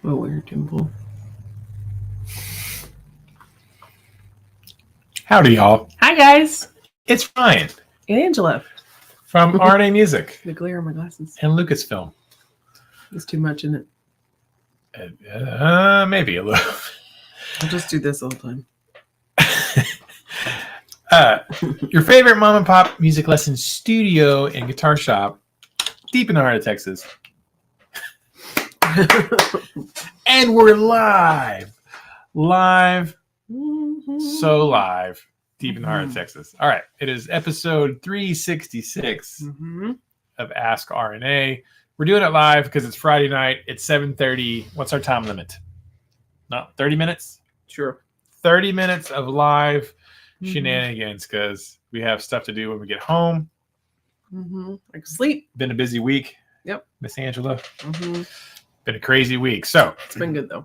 A weird dimple. Howdy, y'all. Hi, guys. It's Ryan And Angela. from RNA Music The glare on my glasses. and Lucasfilm. There's too much in it. Maybe a little. I'll just do this all the time. Your favorite mom and pop music lesson studio and guitar shop deep in the heart of Texas. And we're live. So live. Deep in the heart of Texas. All right. It is episode 366 of Ask RNA. We're doing it live because it's Friday night. It's 7:30. What's our time limit? Not 30 minutes? Sure. 30 minutes of live shenanigans because we have stuff to do when we get home. Like sleep. Been a busy week. Yep. Miss Angela. Been a crazy week. So It's been good, though.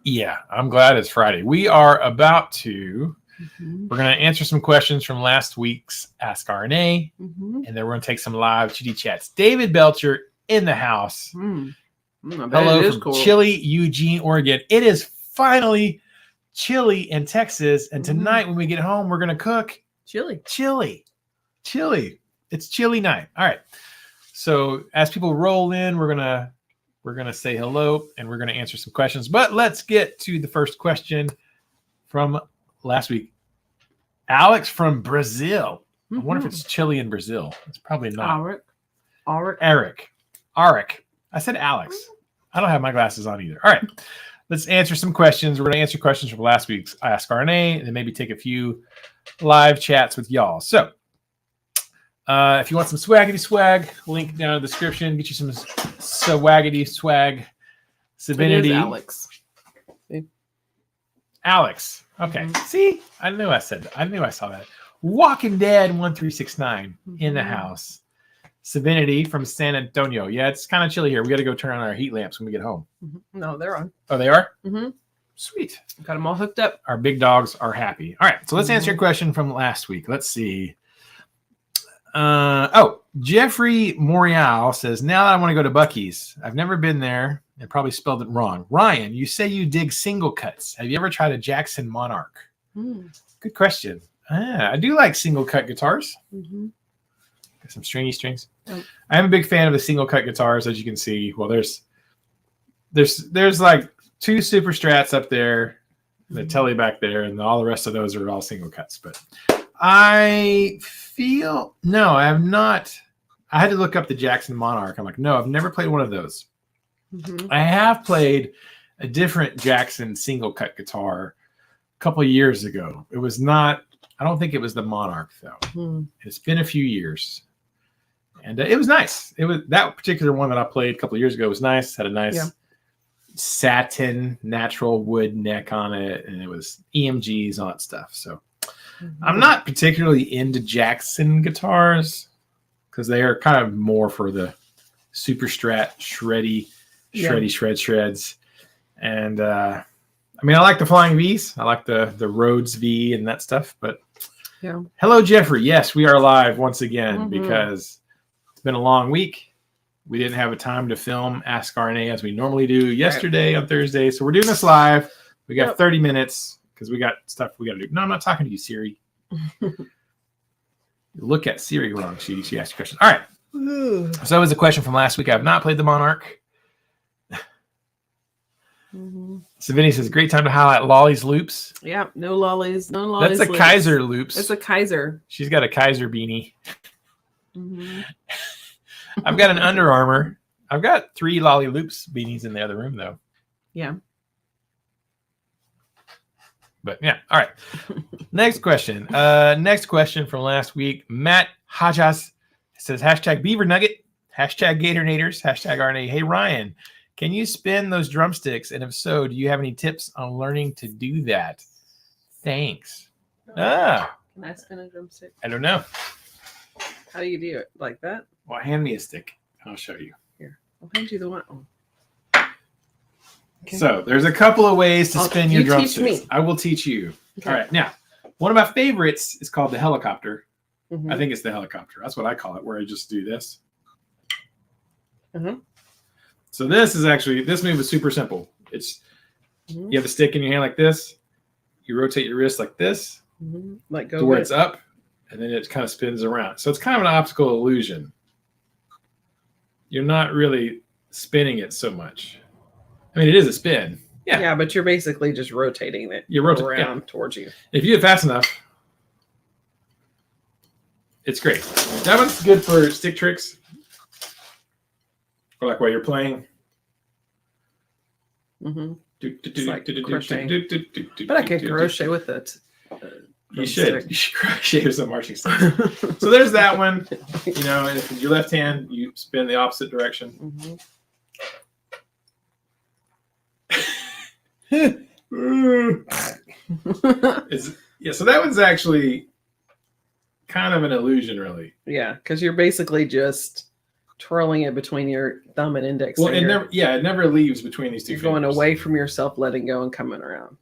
yeah, I'm glad it's Friday. We are about to, we're going to answer some questions from last week's Ask RNA, and then we're going to take some live chitty chats. David Belcher in the house. Hello from chilly Eugene, Oregon. It is finally chilly in Texas, and tonight when we get home, we're going to cook Chili. chili. It's chilly night. All right. So as people roll in, we're gonna say hello and we're gonna answer some questions. But let's get to the first question from last week. Alex from Brazil. I wonder if it's chilly in Brazil. It's probably not. Eric. I said Alex. I don't have my glasses on either. All right. Let's answer some questions. We're going to answer questions from last week's Ask RNA and then maybe take a few live chats with y'all. So if you want some swaggity swag, link down in the description. Get you some swaggity swag. Savinity. Alex. Alex. Okay. See? I knew I said that. I knew I saw that. Walking Dead 1369 in the house. Savinity from San Antonio. Yeah, it's kind of chilly here. We got to go turn on our heat lamps when we get home. No, they're on. Oh, they are? Sweet. Got them all hooked up. Our big dogs are happy. All right. So let's answer your question from last week. Let's see. Jeffrey Morial says, now that I want to go to Buc-ee's, I've never been there and probably spelled it wrong. Ryan, you say you dig single cuts. Have you ever tried a Jackson Monarch? Good question. I do like single cut guitars. Got some stringy strings. I am a big fan of the single cut guitars, as you can see. Well, there's like two super strats up there, the telly back there, and all the rest of those are all single cuts. But I have not. I had to look up the Jackson Monarch. I'm like, no, I've never played one of those. I have played a different Jackson single cut guitar a couple of years ago. It was not, I don't think it was the Monarch though. It's been a few years. And it was nice. It was that particular one that I played a couple of years ago was nice. Had a nice satin natural wood neck on it. And it was EMGs, all that stuff. So I'm not particularly into Jackson guitars because they are kind of more for the super strat, shreds. And I mean, I like the Flying V's. I like the Rhodes V and that stuff. But hello, Jeffrey. Yes, we are live once again because it's been a long week. We didn't have a time to film Ask RNA as we normally do yesterday on Thursday. So we're doing this live. We got 30 minutes because we got stuff we got to do. No, I'm not talking to you, Siri. Look at Siri wrong. She asked you questions. All right. So that was a question from last week. I have not played the Monarch. So Vinny says, great time to highlight Lolly's loops. Yeah, no lollies. That's a Kaiser loops. It's a Kaiser. She's got a Kaiser beanie. I've got an Under Armour. I've got 3 Lolly Loops beanies in the other room, though. Yeah. But yeah, all right. Next question. Next question from last week. Matt Hajas says, hashtag Beaver Nugget, hashtag Gatornators, hashtag RNA. Hey, Ryan, can you spin those drumsticks? And if so, do you have any tips on learning to do that? Thanks. Can I spin a drumstick? I don't know. How do you do it? Like that? Well, hand me a stick. I'll show you. Here. I'll hand you the one. Okay. So there's a couple of ways to spin your drumsticks. Teach me. I will teach you. Okay. All right. Now, one of my favorites is called the helicopter. I think it's the helicopter. That's what I call it, where I just do this. So this move is super simple. It's Mhm. you have the stick in your hand like this. You rotate your wrist like this Like go to where with- it's up, and then it kind of spins around. So it's kind of an optical illusion. You're not really spinning it so much. I mean, it is a spin. Yeah. Yeah, but you're basically just rotating it You're around towards you. If you do it fast enough, it's great. That one's good for stick tricks. Or like while you're playing. Mm-hmm. Like crocheting. But I could crochet with it. You should crochet with some marching sticks. So there's that one. You know, and if it's your left hand, you spin the opposite direction. So that one's actually kind of an illusion, really. Yeah, because you're basically just twirling it between your thumb and index Well, finger. it never leaves between these two You're fingers. going away from yourself, letting go, and coming around.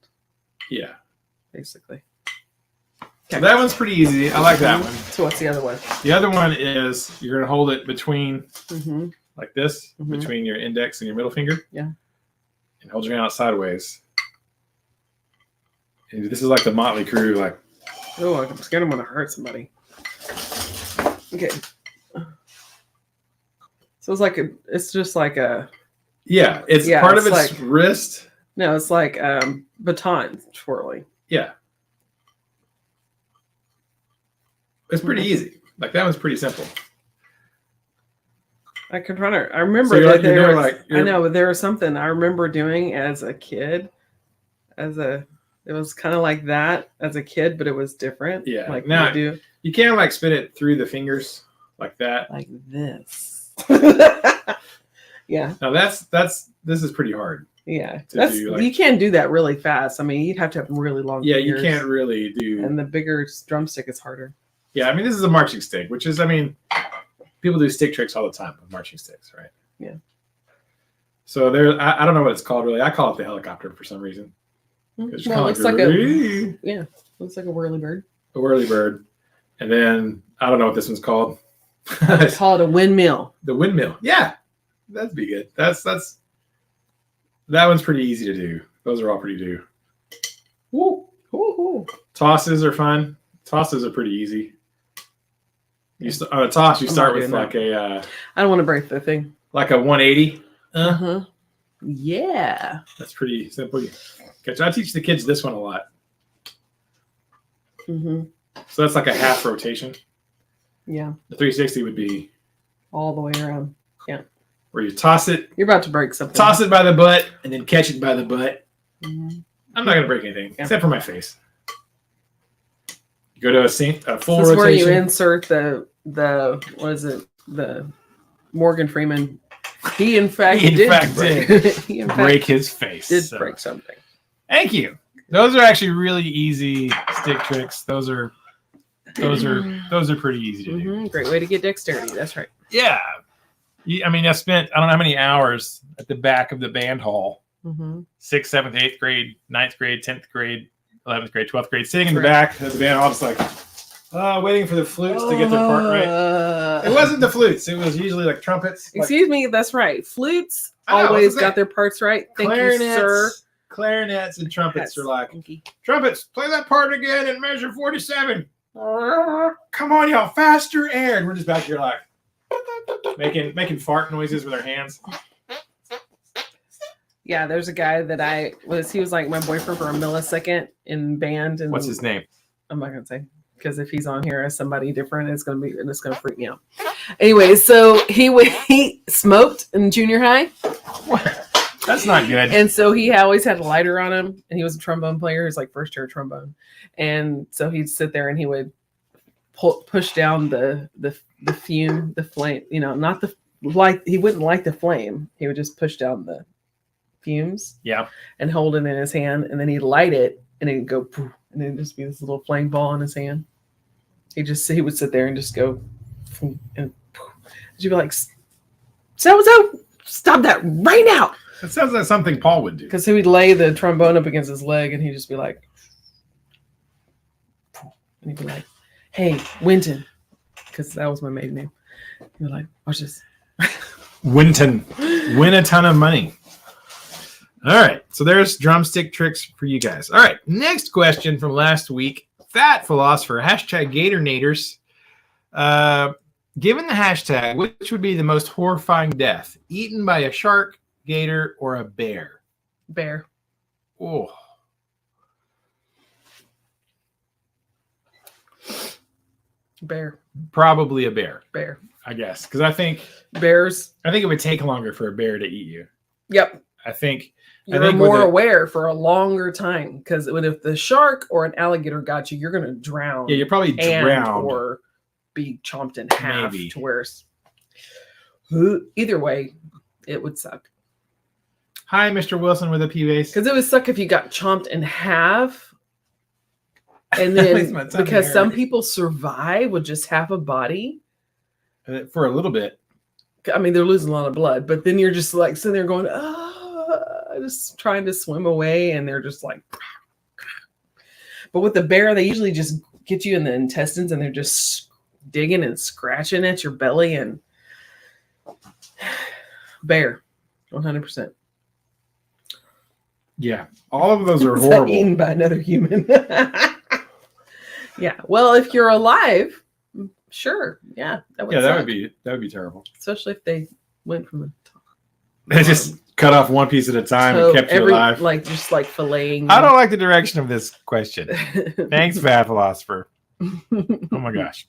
Yeah. Basically. So that one's pretty easy. I like that one. So what's the other one? The other one is you're going to hold it between, like this, Mhm. between your index and your middle finger. Yeah. And hold your hand out sideways. And this is like the Motley Crue, like. Oh, I'm scared I'm going to hurt somebody. Okay. So it's just like a. Yeah, it's part of its like, wrist. No, it's like baton twirling. Yeah. It's pretty easy. Like that one's pretty simple. I can try to. I remember So that there was, I know, but there was something I remember doing as a kid. It was kind of like that as a kid, but it was different. Yeah. Like Now, you you can't like spin it through the fingers like that. like this. Yeah. Now this is pretty hard. Yeah. do, like- You can't do that really fast. I mean, you'd have to have really long Yeah, fingers. you can't really do. And the bigger drumstick is harder. Yeah, I mean, this is a marching stick, which is, I mean, people do stick tricks all the time with marching sticks, right? Yeah. So I don't know what it's called really. I call it the helicopter for some reason. It's Well, kind looks like looks like a whirly bird. a whirly bird. And then I don't know what this one's called. I call it a windmill. The windmill. Yeah, that'd be good. That one's pretty easy to do. Those are all pretty do. Woo. Ooh. Tosses are fun. Tosses are pretty easy. On a toss, you start with like I don't want to break the thing. like a 180. Yeah. That's pretty simple. I teach the kids this one a lot. So that's like a half rotation. Yeah. The 360 would be All the way around. Yeah. where you toss it, You're about to break something. toss it by the butt, and then catch it by the butt. Mhm. I'm not gonna break anything except for my face. You go to a full This is where you rotation. insert the what is it? The Morgan Freeman. He in fact He in did fact break. did He in break fact his face. did So. break something. Thank you. Those are actually really easy stick tricks. Those are pretty easy to do. Great way to get dexterity. That's right. Yeah. I mean, I spent I don't know how many hours at the back of the band hall. 6th, 7th, 8th grade, 9th grade, 10th grade, 11th grade, 12th grade, sitting in the back of the band hall, just like waiting for the flutes to get their part right. It wasn't the flutes. It was usually like trumpets. Excuse me. That's right. Flutes I know, always what's got that? their parts right. Thank you, sir. Clarinets and trumpets are like, Thank you. trumpets, play that part again and measure 47. Come on, y'all, faster air. And we're just back here like making fart noises with our hands. Yeah, there's a guy that he was like my boyfriend for a millisecond in band. And What's his name? I'm not gonna say, because if he's on here as somebody different, it's gonna freak me out. Anyway, so he smoked in junior high. That's not good. And so he always had a lighter on him, and he was a trombone player. He was like first year trombone, and so he'd sit there and he would push down the fume, the flame. You know, not the light. He wouldn't light the flame. He would just push down the fumes. Yeah. And hold it in his hand, and then he'd light it, and it'd go poof, and it'd just be this little flame ball in his hand. He would sit there and just go, and you'd be like, so stop that right now. It sounds like something Paul would do. Because he would lay the trombone up against his leg, and he'd just be like, and he'd be like, hey, Winton, because that was my maiden name. He'd be like, watch this. Winton. Win a ton of money. All right. So there's drumstick tricks for you guys. All right. Next question from last week. Fat Philosopher, #GatorNators. Given the hashtag, which would be the most horrifying death? Eaten by a shark, gator, or a bear? Bear. Oh. Bear. Probably a bear. Bear. I guess. Because I think bears. it would take longer for a bear to eat you. Yep. I think you're more aware for a longer time. Because if the shark or an alligator got you, you're going to drown. Yeah, you're probably drowned. Or be chomped in half. Maybe. To where either way, it would suck. Hi, Mr. Wilson with a P-base. Because it would suck if you got chomped in half. And then because some people survive with just half a body. For a little bit. I mean, they're losing a lot of blood. But then you're just like sitting there going, just trying to swim away. And they're just like. But with the bear, they usually just get you in the intestines. And they're just digging and scratching at your belly. And bear, 100%. Yeah. All of those are horrible. Eaten by another human. Yeah. Well, if you're alive, sure. Yeah. That would be terrible. Especially if they went from the top. They just cut off one piece at a time and kept you alive. Just like filleting. I don't like the direction of this question. Thanks, Fat Philosopher. Oh my gosh.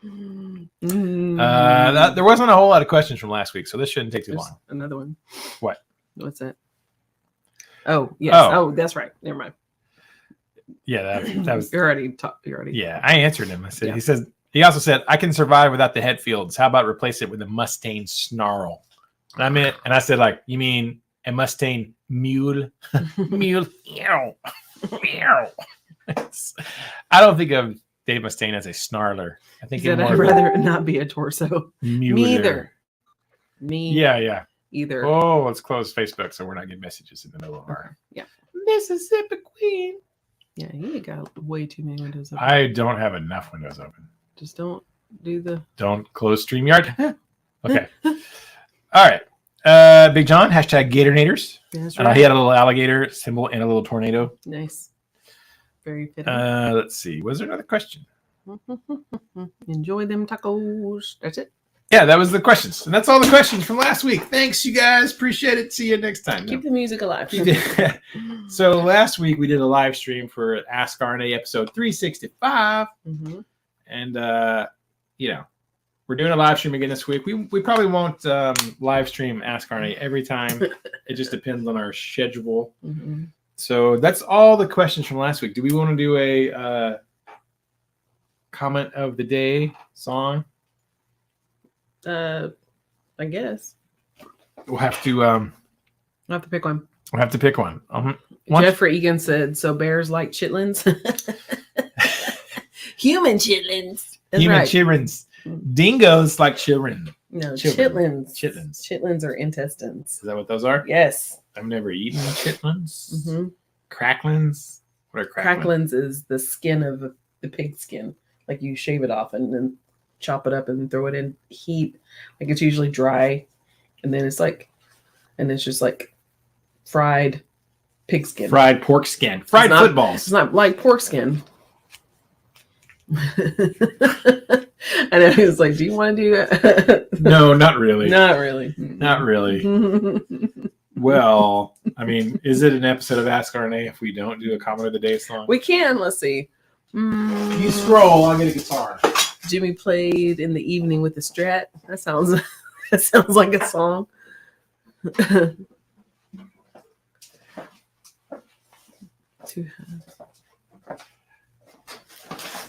There wasn't a whole lot of questions from last week, so this shouldn't take too long. Another one. What? What's that? Oh, yes. Oh, that's right. Never mind. Yeah, that was. You already. Yeah, I answered him. I said. He also said, "I can survive without the head fields. How about replace it with a Mustang snarl?" And I said, like, you mean a Mustang mule? Mule. I don't think of Dave Mustaine as a snarler. I think I'd rather it not be a torso. Neither. Me. Yeah. Either. Oh, let's close Facebook so we're not getting messages in the middle of our. Yeah. Mississippi Queen. Yeah, you got way too many windows open. I don't have enough windows open. Just don't do the. Don't close StreamYard. Okay. All right. Big John, #GatorNators. That's right. He had a little alligator symbol and a little tornado. Nice. Very fitting. Let's see. Was there another question? Enjoy them tacos. That's it. Yeah, that was the questions. And that's all the questions from last week. Thanks, you guys. Appreciate it. See you next time. Keep the music alive. So last week we did a live stream for Ask RNA episode 365. Mm-hmm. And, we're doing a live stream again this week. We probably won't live stream Ask RNA every time. It just depends on our schedule. Mm-hmm. So that's all the questions from last week. Do we want to do a comment of the day song? I guess We'll have to pick one. We'll have to pick one. Jeffrey Egan said, "So bears like chitlins." Human chitlins. That's Human right. chitlins. Dingoes like children. No, Children. chitlins. Chitlins are intestines. Is that what those are? Yes. I've never eaten chitlins. Mm-hmm. Cracklins. What are cracklins? Cracklins is the skin of the pig skin. Like you shave it off and then chop it up and throw it in heat. Like it's usually dry, and then it's just like fried pig skin. Fried pork skin. Fried footballs. It's not like pork skin. And I was like, "Do you want to do that?" No, not really. Not really. Not really. Well, I mean, is it an episode of Ask RNA if we don't do a comment of the day song? We can. Let's see. You scroll. I'll get a guitar. Jimmy played in the evening with the Strat. That sounds like a song.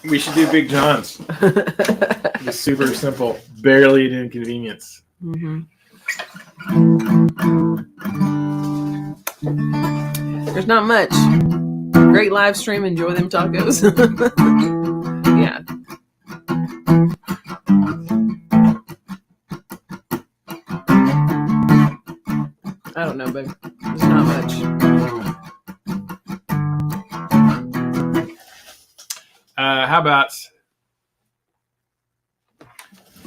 We should do Big John's. It's super simple. Barely an inconvenience. Mm-hmm. There's not much. Great live stream. Enjoy them tacos. Yeah. I don't know, babe. There's not much. How about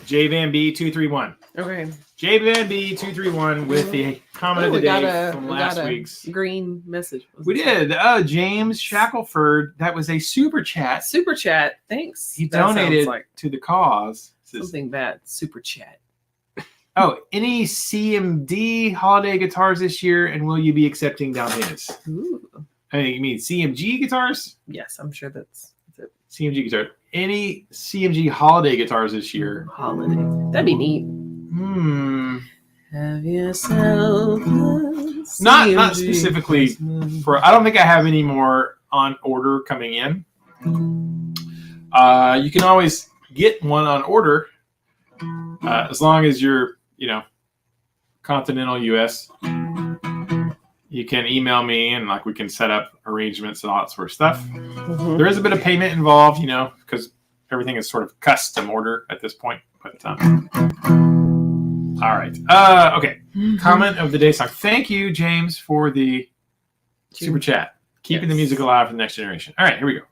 J Van B 231? Okay. JVanB231 with the comment of the day from last week's green message. We did. James Shackelford. That was a super chat. Super chat. Thanks. He donated to the cause. Something bad. Super chat. Oh, any CMD holiday guitars this year, and will you be accepting down payments? Ooh. I mean, you mean CMG guitars? Yes, I'm sure that's it. CMG guitar. Any CMG holiday guitars this year? Holiday. That'd be neat. Have yourself not specifically for. I don't think I have any more on order coming in. You can always get one on order as long as you're, continental US. You can email me and we can set up arrangements and all that sort of stuff. Mm-hmm. There is a bit of payment involved, because everything is sort of custom order at this point. But all right. Okay. Mm-hmm. Comment of the day song. Thank you, James, for the super chat. Keeping the music alive for the next generation. All right, here we go.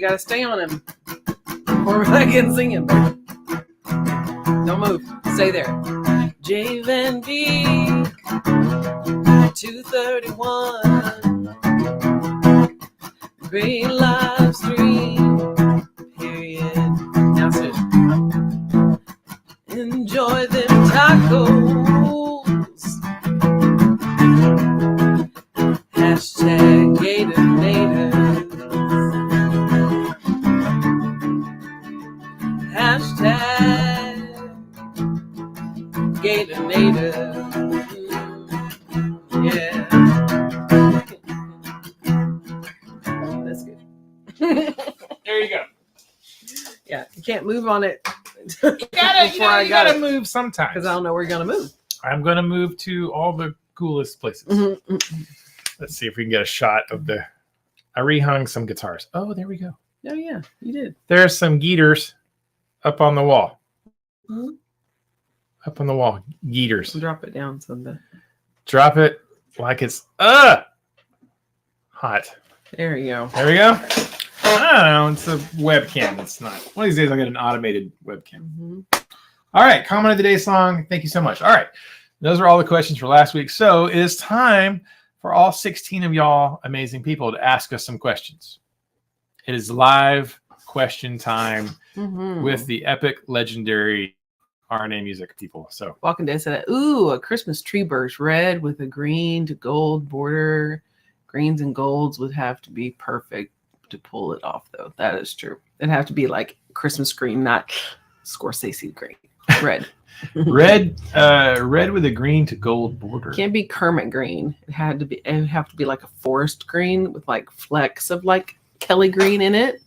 Gotta stay on him or I can sing him. Don't move. Stay there. JVanB 231. Great live stream. Period. Now sit. Enjoy them tacos. Hashtag Gator. Hashtag Gator Native. Yeah. That's good. There you go. Yeah, you can't move on it. You gotta move sometimes. Because I don't know where you're gonna move. I'm gonna move to all the coolest places. Mm-hmm. Let's see if we can get a shot of the. I rehung some guitars. Oh, there we go. Oh yeah, you did. There's some Geeters. Up on the wall. Mm-hmm. Up on the wall. Geeters. Drop it down someday. Drop it like it's hot. There you go. There we go. I don't know. It's a webcam. It's not. One of these days I'll get an automated webcam. Mm-hmm. All right. Comment of the day song. Thank you so much. All right. Those are all the questions for last week. So it is time for all 16 of y'all amazing people to ask us some questions. It is live question time with the epic, legendary RNA music people. So Walking Dead said, "Ooh, a Christmas tree burst, red with a green to gold border. Greens and golds would have to be perfect to pull it off, though. That is true. It'd have to be like Christmas green, not Scorsese green. Red, red with a green to gold border. Can't be Kermit green. It would have to be like a forest green with like flecks of like Kelly green in it."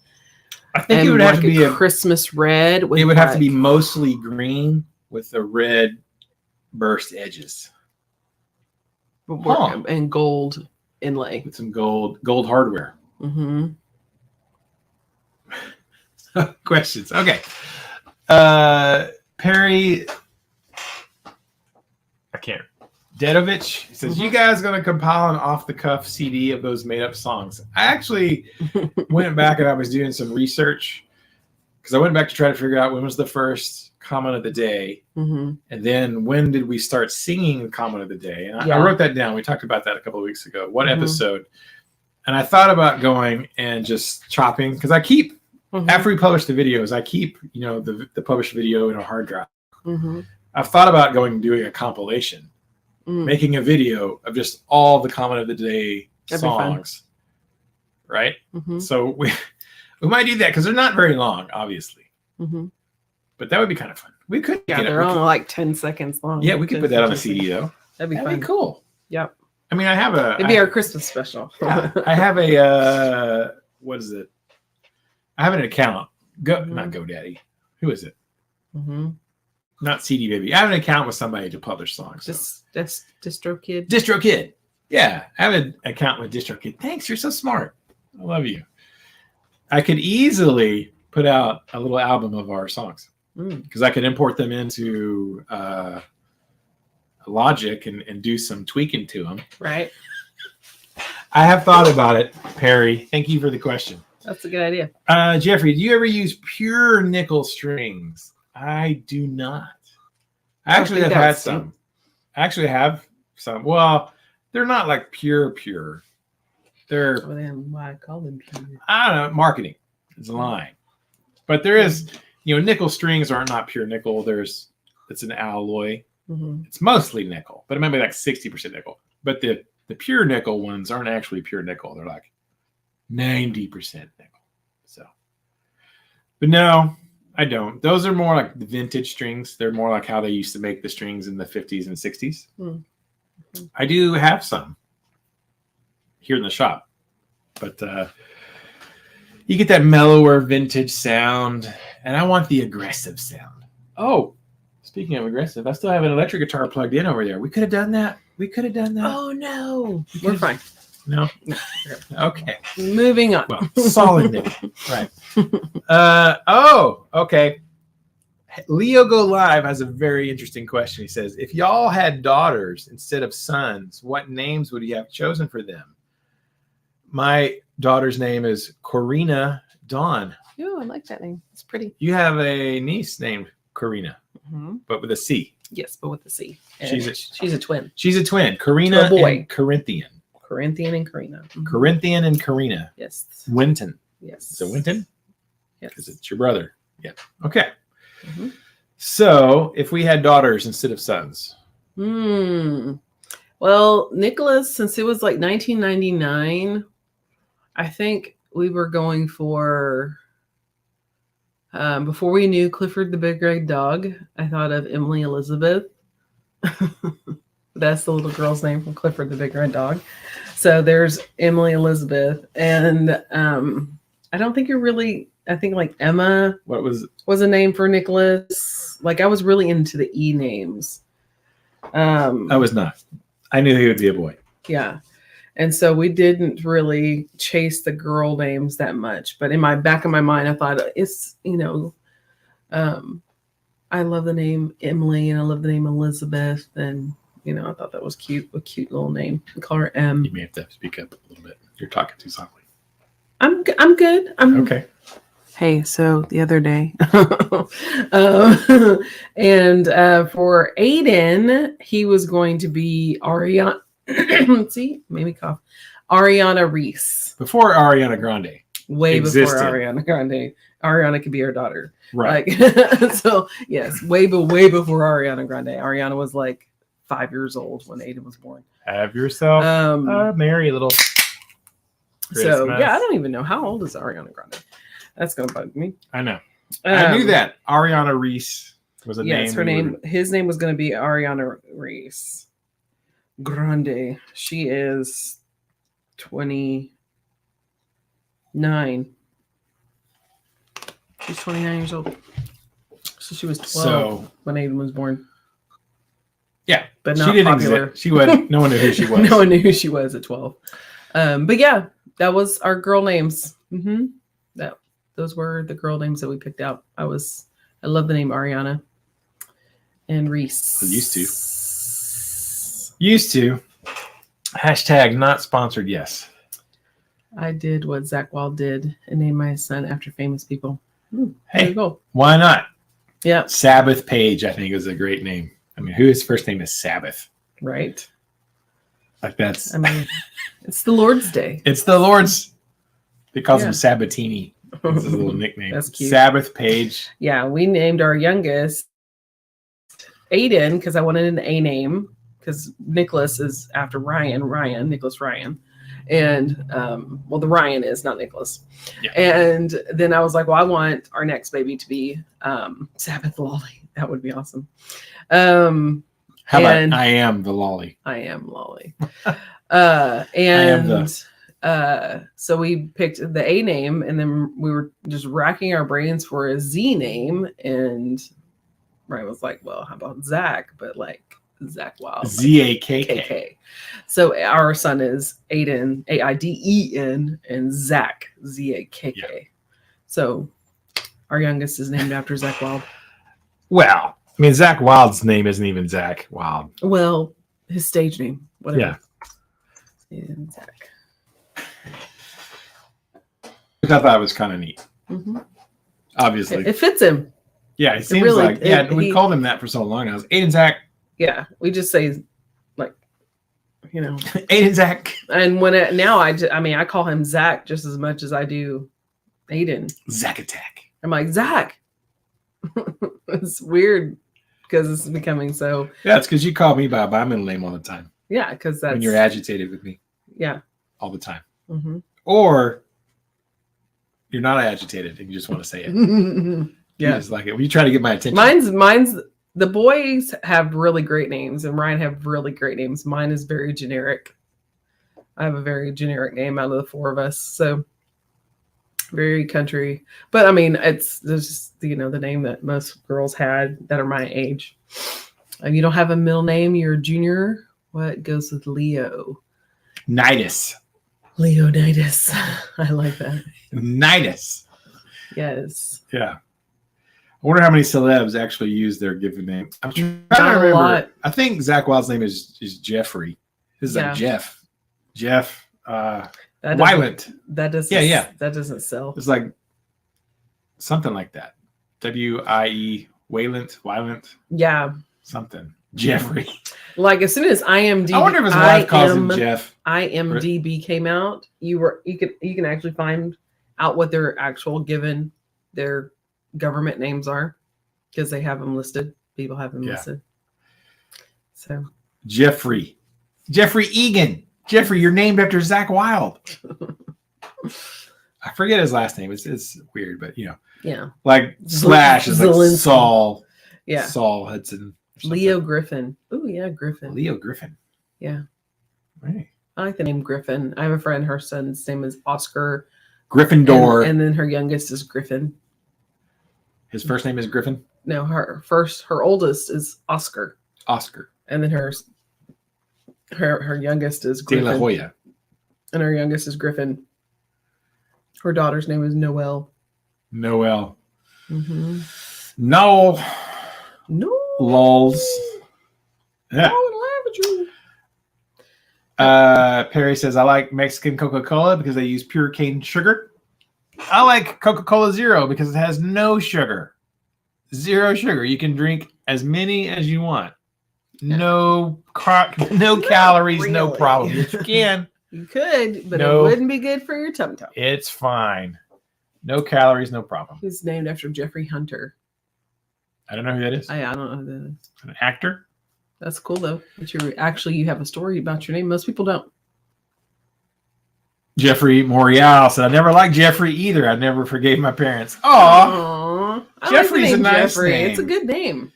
I think it would have to be a Christmas red. It would have to be mostly green with the red burst edges. And gold inlay. With some gold hardware. Mm-hmm. Questions. Okay. Perry, I can't. Dedovich says, "You guys going to compile an off-the-cuff CD of those made-up songs?" I actually went back and I was doing some research because I went back to try to figure out when was the first comment of the day, and then when did we start singing the comment of the day. And I wrote that down. We talked about that a couple of weeks ago. What episode? And I thought about going and just chopping because I keep after we publish the videos, I keep the published video in a hard drive. I've thought about going and doing a compilation. Making a video of just all the comment of the day songs, right? So we might do that because they're not very long, obviously. But that would be kind of fun. We could, they're only like 10 seconds long. Yeah, we could put that on a CD though. That'd be cool. Yep. I mean, I have a. It'd be our Christmas special. Yeah, I have a. What is it? I have an account. Not GoDaddy. Who is it? Not CD Baby. I have an account with somebody to publish songs. That's DistroKid. DistroKid. Yeah, I have an account with DistroKid. Thanks, you're so smart. I love you. I could easily put out a little album of our songs because I could import them into Logic and do some tweaking to them. Right. I have thought about it, Perry. Thank you for the question. That's a good idea. Jeffrey, do you ever use pure nickel strings? I do not. I actually have had some. I actually have some. Well, they're not like pure. They're, why I call them pure. I don't know, marketing. It's a line. But there is, nickel strings are not pure nickel. It's an alloy. Mm-hmm. It's mostly nickel, but it might be like 60% nickel. But the pure nickel ones aren't actually pure nickel. They're like 90% nickel. So, but no, I don't. Those are more like the vintage strings. They're more like how they used to make the strings in the 50s and 60s. Mm-hmm. I do have some here in the shop, but you get that mellower vintage sound, and I want the aggressive sound. Oh, speaking of aggressive, I still have an electric guitar plugged in over there. We could have done that. Oh, no. We're fine. No? Okay. Moving on. Well, solid name. Right. Okay. Leo Go Live has a very interesting question. He says, if y'all had daughters instead of sons, what names would you have chosen for them? My daughter's name is Corina Dawn. Oh, I like that name. It's pretty. You have a niece named Corina, but with a C. Yes, but with a C. She's a twin. She's a twin. Corina and Corinthian. Corinthian and Corina. Mm-hmm. Corinthian and Corina. Yes. Winton. Yes. So Winton? Yes. Because it's your brother. Yeah. Okay. Mm-hmm. So if we had daughters instead of sons. Well, Nicholas, since it was like 1999, I think we were going for, before we knew Clifford the Big Red Dog, I thought of Emily Elizabeth. That's the little girl's name from Clifford the Big Red Dog. So there's Emily Elizabeth. And I don't think I think like Emma was a name for Nicholas. Like I was really into the E names. I was not. I knew he would be a boy. Yeah. And so we didn't really chase the girl names that much. But in my back of my mind, I thought it's, I love the name Emily and I love the name Elizabeth. And, I thought that was cute, a cute little name. We call her M. You may have to speak up a little bit. You're talking too softly. I'm good. Okay. Hey, so the other day, and for Aiden, he was going to be Ariana. See, made me cough. Ariana Reese. Before Ariana Grande. Way existed. Before Ariana Grande. Ariana could be her daughter. Right. So, yes, way before Ariana Grande. Ariana was like 5 years old when Aiden was born. Have yourself a merry little Christmas. So, yeah, I don't even know. How old is Ariana Grande? That's going to bug me. I know. I knew that. Ariana Reese was a name. Yes, her name. His name was going to be Ariana Reese Grande. She is 29. She's 29 years old. So she was 12 when Aiden was born. Yeah. But not she didn't popular. Exist. She was. No one knew who she was. No one knew who she was at 12. But yeah, that was our girl names. Mm-hmm. Those were the girl names that we picked out. I love the name Ariana and Reese. Used to. Hashtag not sponsored. Yes. I did what Zach Wild did and named my son after famous people. There you go. Why not? Yeah. Sabbath Page, I think, is a great name. I mean, his first name is Sabbath. Right. Like that's. I mean, it's the Lord's Day. It's the Lord's. They call him Sabatini. That's his little nickname. That's cute. Sabbath Page. Yeah, we named our youngest Aiden because I wanted an A name because Nicholas is after Nicholas Ryan. And, the Ryan is not Nicholas. Yeah. And then I was like, well, I want our next baby to be Sabbath Lolly. That would be awesome. How about I am the Lolly? I am Lolly. So we picked the A name, and then we were just racking our brains for a Z name. And Ryan was like, well, how about Zach? But like Zach Wild. Z-A-K-K. So our son is Aiden, A-I-D-E-N, and Zach, Z-A-K-K. Yeah. So Our youngest is named after Zach Wild. Well, I mean, Zach Wild's name isn't even Zach Wild. Well, his stage name, whatever. Yeah. And Zach. Which I thought was kind of neat. Mm-hmm. Obviously. It fits him. Yeah, it seems really, like, we called him that for so long. I was Aiden Zach. Yeah, we just say, like, you know. Aiden Zach. And when now I call him Zach just as much as I do Aiden. Zach Attack. I'm like, Zach. It's weird because it's becoming so. Yeah, it's because you call me by my middle name all the time. Yeah, because that's. When you're agitated with me. Yeah. All the time. Mm-hmm. Or you're not agitated and you just want to say it. Yeah. You just like it. When you try to get my attention. Mine's the boys have really great names and Ryan have really great names. Mine is very generic. I have a very generic name out of the four of us. So very country. But I mean, there's just, the name that most girls had that are my age. You don't have a middle name, you're a junior. What goes with Leo? Nidus. Leonidas. I like that. Nidus. Yes. Yeah. I wonder how many celebs actually use their given name. I'm trying to Not a remember. lot. I think Zach Wild's name is Jeffrey. This is like Jeff. Jeff. Wylant. That doesn't. Yeah. That doesn't sell. It's like something like that. W-I-E. Wylant. Yeah. Something. Jeffrey. Like as soon as IMDb, I wonder if his wife calls him Jeff. IMDb came out. You can actually find out what their actual given their government names are because they have them listed. People have them listed. So Jeffrey Egan. Jeffrey, you're named after Zach Wild. I forget his last name. It's weird, but yeah. Like Slash is like Saul. Yeah. Saul Hudson. Leo Griffin. Oh yeah, Griffin. Leo Griffin. Yeah. Right. I like the name Griffin. I have a friend. Her son's name is Oscar Gryffindor. and then her youngest is Griffin. His first name is Griffin? No, her oldest is Oscar. And then her youngest is Griffin. De La Hoya. And her youngest is Griffin. Her daughter's name is Noelle. Mm-hmm. No. Lols. Yeah. Perry says, I like Mexican Coca-Cola because they use pure cane sugar. I like Coca-Cola Zero because it has no sugar. Zero sugar. You can drink as many as you want. No calories, really. No problem. Yes, you can. You could, but it wouldn't be good for your tum tum. It's fine. No calories, no problem. He's named after Jeffrey Hunter. I don't know who that is. I don't know who that is. An actor? That's cool though. But you have a story about your name. Most people don't. Jeffrey Morial said, I never liked Jeffrey either. I never forgave my parents. Aww. Jeffrey's a nice name. It's a good name.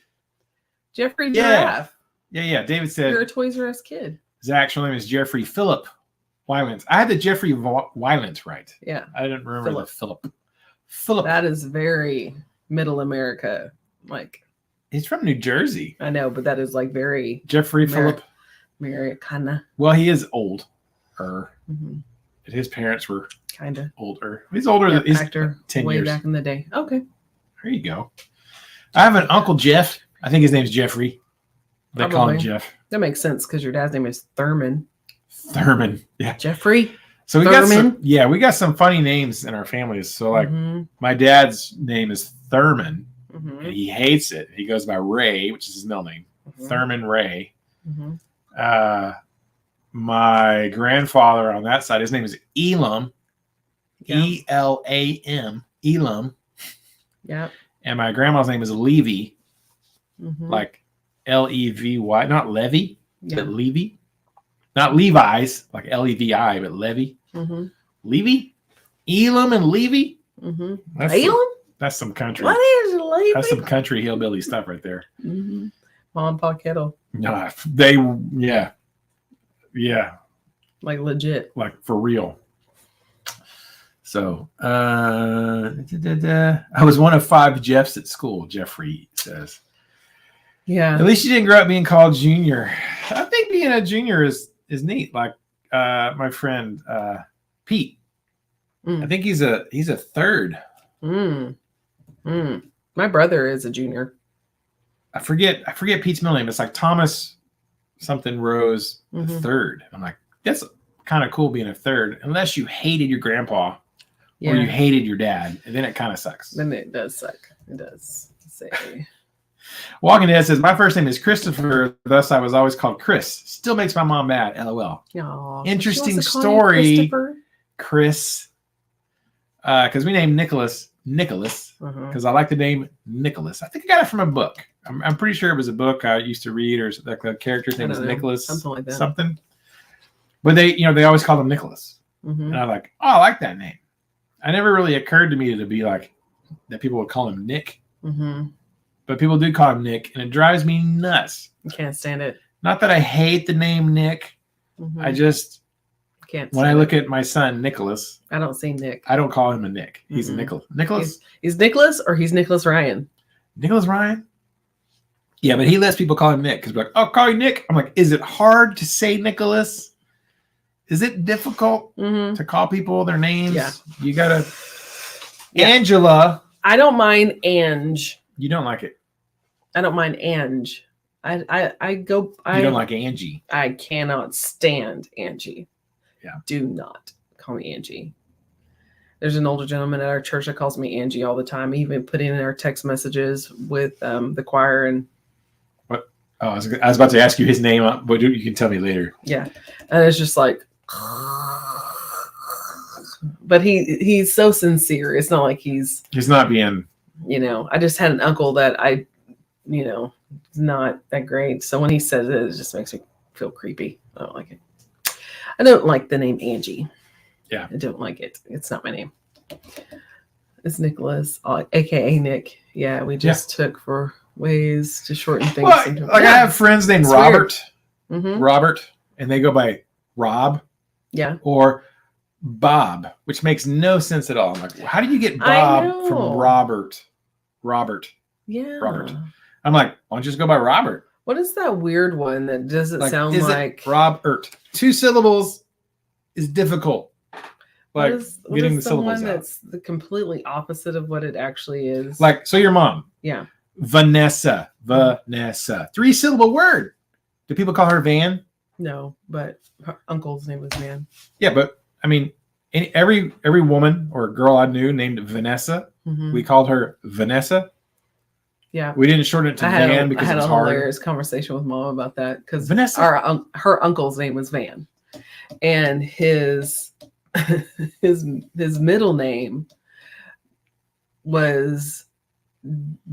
Jeffrey Giraffe. Yeah. David said, you're a Toys R Us kid. His actual name is Jeffrey Philip Wylant. I had the Jeffrey Wylant right. Yeah. I didn't remember the Philip. That is very middle America. Like, he's from New Jersey. I know, but that is like very Jeffrey Philip Americana. Well, he is older. Mm-hmm. His parents were kind of older. He's older than he's actor 10 way years back in the day. Okay. There you go. I have an Uncle Jeff. I think his name's Jeffrey. They call him Jeff. That makes sense because your dad's name is Thurman. Yeah. Jeffrey. So we got some funny names in our families. So like my dad's name is Thurman. Mm-hmm. And he hates it. He goes by Ray, which is his middle name. Mm-hmm. Thurman Ray. Mm-hmm. My grandfather on that side, his name is Elam. Yeah. E-L-A-M. Elam. Yeah. And my grandma's name is Levy. Mm-hmm. Like L-E-V-Y. Not Levy, but Levy. Not Levi's, like L-E-V-I, but Levy. Mm-hmm. Levy? Elam and Levy? Mm-hmm. Elam? That's some country. What is Levy? That's some country hillbilly stuff right there. Mm-hmm. Mom and Pa Kettle. No, yeah. Like legit. Like for real. So, I was one of 5 Jeffs at school, Jeffrey says. Yeah. At least you didn't grow up being called Junior. I think being a junior is neat. Like my friend Pete. I think he's a third. My brother is a junior. I forget Pete's middle name. It's like Thomas something Rose the third. I'm like, that's kind of cool being a third, unless you hated your grandpa or you hated your dad, and then it kind of sucks. Then it does suck. It does. Say. Walking Dead says, my first name is Christopher, thus I was always called Chris. Still makes my mom mad. LOL. Aww, interesting story, Chris. Because we named Nicholas because I like the name Nicholas. I think I got it from a book. I'm pretty sure it was a book I used to read, or the character's name was Nicholas. Something like that. Something. But they always called him Nicholas. And I'm like, oh, I like that name. It never really occurred to me to be like that people would call him Nick. But people do call him Nick, and it drives me nuts. You can't stand it. Not that I hate the name Nick. I just can't. When I look at my son Nicholas, I don't see Nick. I don't call him a Nick. He's a Nicholas. Nicholas. He's Nicholas, or he's Nicholas Ryan. Nicholas Ryan. Yeah, but he lets people call him Nick because we're like, oh, call you Nick. I'm like, is it hard to say Nicholas? Is it difficult to call people their names? Yeah. You gotta. Yeah. Angela. I don't mind Ange. You don't like it. I don't mind Ange. You don't like Angie. I cannot stand Angie. Yeah. Do not call me Angie. There's an older gentleman at our church that calls me Angie all the time. He even put in our text messages with the choir and. What? Oh, I was about to ask you his name, but you can tell me later. Yeah, and it's just like. But he's so sincere. It's not like he's not being. I just had an uncle that I, not that great. So when he says it, it just makes me feel creepy. I don't like it. I don't like the name Angie. Yeah. I don't like it. It's not my name. It's Nicholas, aka Nick. Yeah, we just took for ways to shorten things. Well, I have friends named Robert. Robert, and they go by Rob. Yeah. Or Bob, which makes no sense at all. I'm like, how did you get Bob from Robert? Yeah. Robert. I'm like, why don't you just go by Robert? What is that weird one that doesn't sound like Robert? 2 syllables is difficult. Like getting the syllables one that's the completely opposite of what it actually is. Like, so your mom. Yeah. Vanessa. 3-syllable word. Do people call her Van? No, but her uncle's name was Van. Yeah, but I mean, every woman or girl I knew named Vanessa, we called her Vanessa. Yeah, we didn't shorten it to Van because I had it was a hard. hilarious conversation with Mom about that because Vanessa, her uncle's name was Van, and his middle name was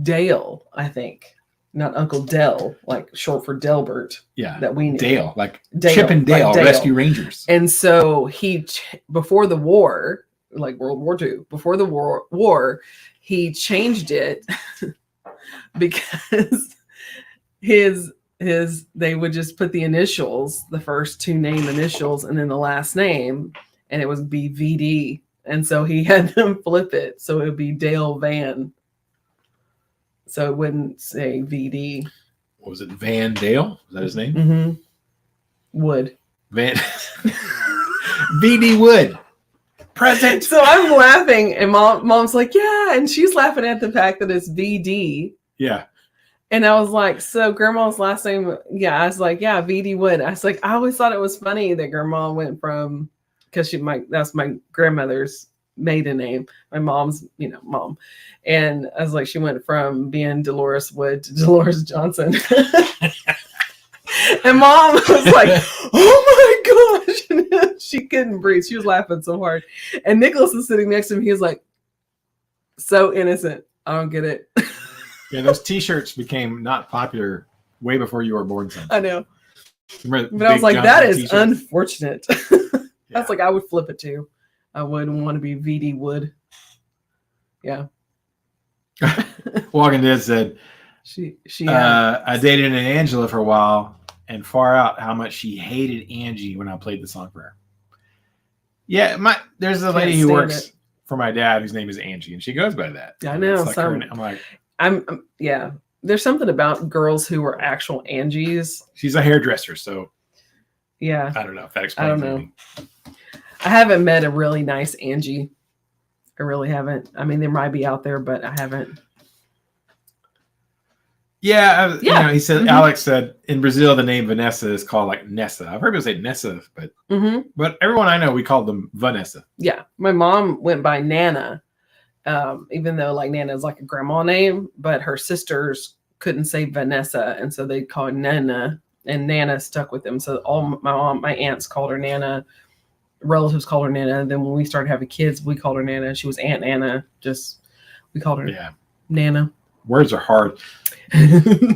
Dale, I think. Not Uncle Dell, like short for Delbert. Yeah, that we knew. Dale, like Chip and Dale, like Rescue Rangers. And so before the war, like World War II, before the war, he changed it because they would just put the initials, the first 2 name initials, and then the last name, and it would be VD. And so he had them flip it, so it would be Dale Van. So it wouldn't say VD. What was it? Van Dale? Was that his name? Mm-hmm. Wood. Van. VD Wood. Present. So I'm laughing, and mom's like, yeah. And she's laughing at the fact that it's VD. Yeah. And I was like, so grandma's last name, yeah. I was like, yeah, VD Wood. I was like, I always thought it was funny that grandma went from, because that's my grandmother's maiden name, my mom's mom, and I was like, she went from being Dolores Wood to Dolores Johnson. And Mom was like, oh my gosh. She couldn't breathe. She was laughing so hard, and Nicholas was sitting next to him. He was like, so innocent. I don't get it. Yeah, those t-shirts became not popular way before you were born, son. I know. But I was like, Johnson that is t-shirts. unfortunate. I was like, I would flip it too. I wouldn't want to be VD Wood. Yeah. Walking Dead said, she I dated an Angela for a while and far out how much she hated Angie when I played the song for her. Yeah, there's a lady who works for my dad whose name is Angie, and she goes by that. I know. Like I'm like, yeah. There's something about girls who are actual Angies. She's a hairdresser, so yeah. I don't know if that explains anything. I haven't met a really nice Angie. I really haven't. I mean, they might be out there, but I haven't. Yeah, Yeah. You know, he said Alex said in Brazil the name Vanessa is called like Nessa. I've heard people say Nessa, but everyone I know we call them Vanessa. Yeah, my mom went by Nana, even though like Nana is like a grandma name, but her sisters couldn't say Vanessa, and so they called her Nana, and Nana stuck with them. So all my aunts called her Nana, relatives called her Nana. Then when we started having kids, we called her Nana. She was Aunt Nana. We called her Nana. Words are hard.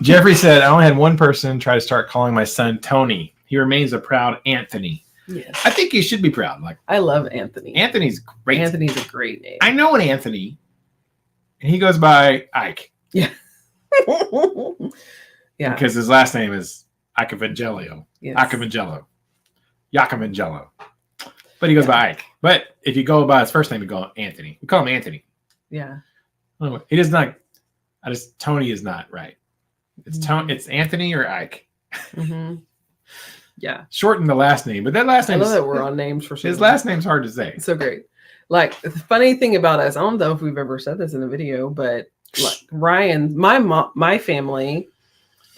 Jeffrey said, I only had one person try to start calling my son Tony. He remains a proud Anthony. Yes. I think he should be proud. Like, I love Anthony. Anthony's great. Anthony's a great name. I know an Anthony, and he goes by Ike. Yeah. Yeah. Because his last name is Iacovangelo. Yes. Iacovangelo. But he goes by Ike. But if you go by his first name, you go Anthony. We call him Anthony. Yeah. He does not. Tony is not right. It's It's Anthony or Ike. Mm-hmm. Yeah. Shorten the last name, but that last name. I love that we're on names for sure. His last name's hard to say. It's so great. Like the funny thing about us, I don't know if we've ever said this in a video, but like Ryan, my family,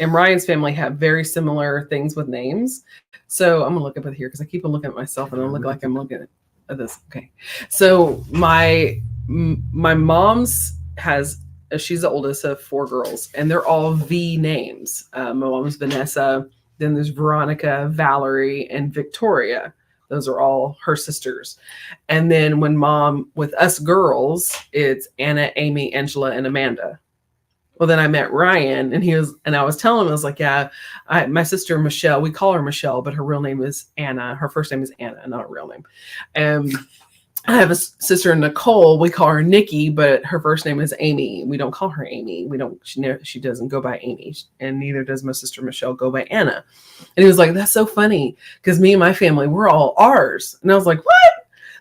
and Ryan's family have very similar things with names. So I'm gonna look up at here because I keep on looking at myself and I look like I'm looking at this. Okay. So my mom's has. She's the oldest of 4 girls, and they're all V names. My mom's Vanessa. Then there's Veronica, Valerie, and Victoria. Those are all her sisters. And then when mom, with us girls, it's Anna, Amy, Angela, and Amanda. Well, then I met Ryan, and I was telling him, I was like, yeah, my sister Michelle, we call her Michelle, but her real name is Anna. Her first name is Anna, not a real name. I have a sister Nicole. We call her Nikki, but her first name is Amy. We don't call her Amy. She doesn't go by Amy, and neither does my sister Michelle go by Anna. And he was like, "That's so funny," because me and my family, we're all R's. And I was like, "What?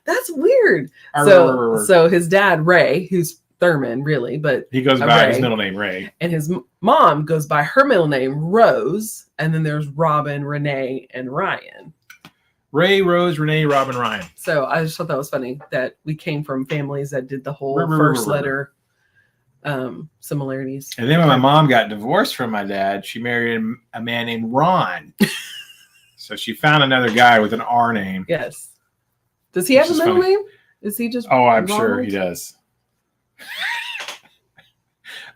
That's weird." So his dad Ray, who's Thurman, really, but he goes by his middle name Ray, and his mom goes by her middle name Rose, and then there's Robin, Renee, and Ryan. Ray, Rose, Renee, Robin, Ryan. So I just thought that was funny that we came from families that did the whole first letter similarities. And then when my mom got divorced from my dad, she married a man named Ron. So she found another guy with an R name. Yes. Does he have a middle name? Is he just? Oh, I'm sure he does.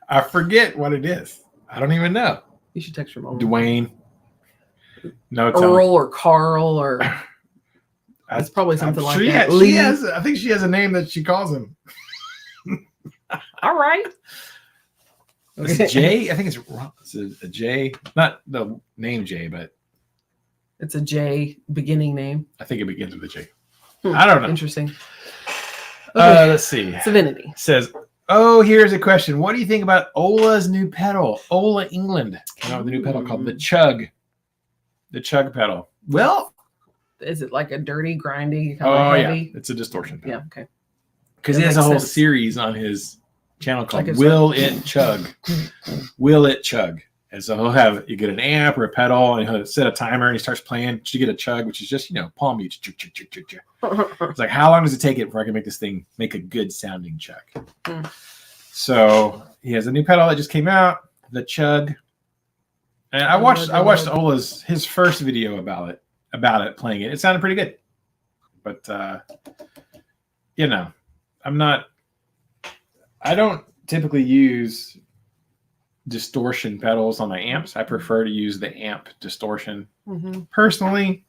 I forget what it is. I don't even know. You should text your mom. Dwayne. No, Earl or Carl or it's probably something like that. I think she has a name that she calls him. All right. Is it J? I think it's a J. Not the name J, but it's a J beginning name. I think it begins with a J. I don't know. Interesting. Okay. Let's see. Savinity says, oh, here's a question. What do you think about Ola's new pedal? Ola England came out with a new pedal called the Chug. The Chug pedal. Well, is it like a dirty, grindy, kind of heavy? Yeah. It's a distortion pedal. Yeah, okay. Because he has a whole series on his channel called like Will It Chug? Will It Chug? And so you get an amp or a pedal, and he'll set a timer, and he starts playing. You get a chug, which is just, palm beats. It's like, how long does it take it before I can make this thing make a good sounding chug? So he has a new pedal that just came out, the Chug. And I watched his first video about it playing it. It sounded pretty good. But I don't typically use distortion pedals on my amps. I prefer to use the amp distortion. Personally,